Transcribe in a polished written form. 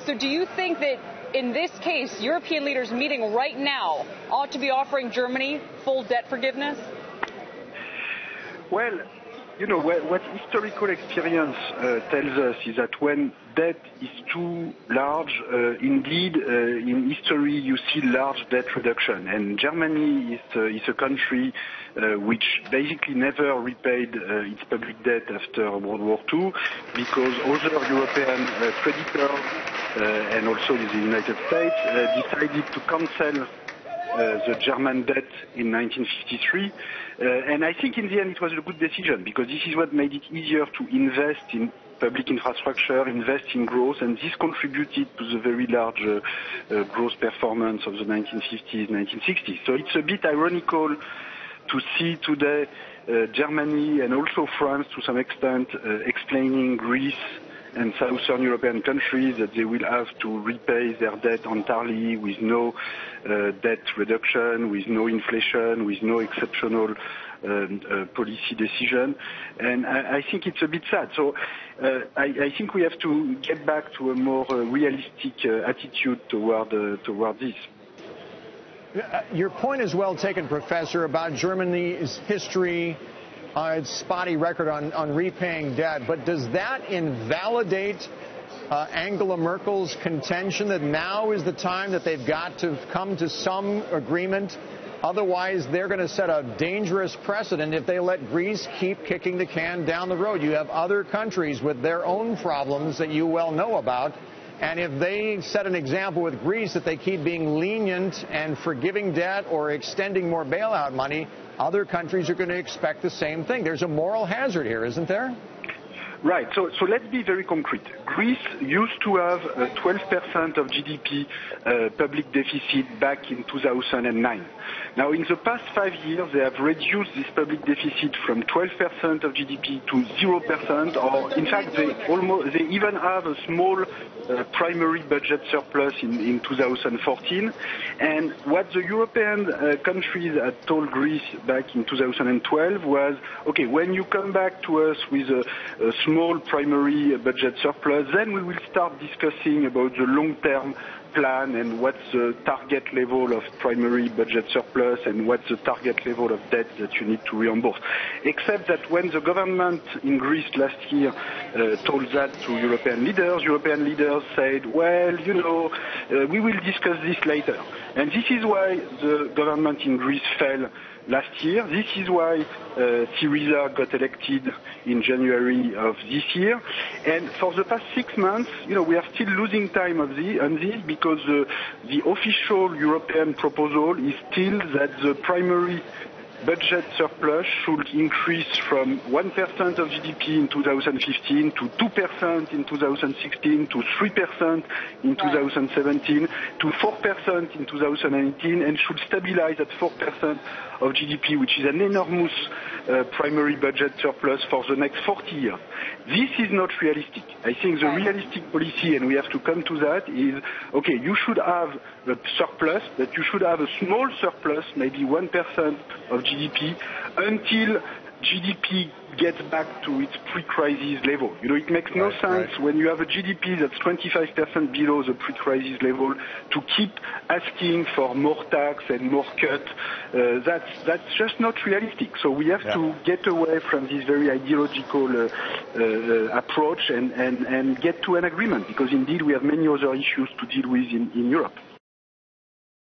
So do you think that in this case, European leaders meeting right now ought to be offering Germany full debt forgiveness? Well, you know, what historical experience tells us is that when debt is too large, indeed, in history you see large debt reduction. And Germany is a country which basically never repaid its public debt after World War II because other European creditors and also in the United States decided to cancel the German debt in 1953. And I think in the end it was a good decision because this is what made it easier to invest in public infrastructure, invest in growth, and this contributed to the very large growth performance of the 1950s, 1960s. So it's a bit ironical to see today Germany and also France to some extent explaining Greece and Southern European countries that they will have to repay their debt entirely with no debt reduction, with no inflation, with no exceptional policy decision. And I think it's a bit sad. So I think we have to get back to a more realistic attitude toward this. Your point is well taken, Professor, about Germany's history, its spotty record on repaying debt. But does that invalidate Angela Merkel's contention that now is the time that they've got to come to some agreement? Otherwise, they're going to set a dangerous precedent if they let Greece keep kicking the can down the road. You have other countries with their own problems that you well know about. And if they set an example with Greece that they keep being lenient and forgiving debt or extending more bailout money, other countries are going to expect the same thing. There's a moral hazard here, isn't there? Right. So let's be very concrete. Greece used to have 12% of GDP public deficit back in 2009. Now, in the past 5 years, they have reduced this public deficit from 12% of GDP to 0%, or in fact, they even have a small primary budget surplus in 2014. And what the European countries had told Greece back in 2012 was, okay, when you come back to us with a small primary budget surplus, then we will start discussing about the long-term plan and what's the target level of primary budget surplus and what's the target level of debt that you need to reimburse. Except that when the government in Greece last year told that to European leaders said, well, you know, we will discuss this later. And this is why the government in Greece fell last year. This is why Syriza got elected in January of this year. And for the past 6 months, you know, we are still losing time on this because the official European proposal is still that the primary budget surplus should increase from 1% of GDP in 2015 to 2% in 2016 to 3% in 2017 to 4% in 2018 and should stabilize at 4% of GDP, which is an enormous primary budget surplus for the next 40 years. This is not realistic. I think the realistic policy, and we have to come to that, is, okay, you should have a surplus, but you should have a small surplus, maybe 1% of GDP, until GDP gets back to its pre-crisis level. You know, it makes no sense when you have a GDP that's 25% below the pre-crisis level to keep asking for more tax and more cut. That's just not realistic. So we have to get away from this very ideological approach and get to an agreement, because indeed we have many other issues to deal with in Europe.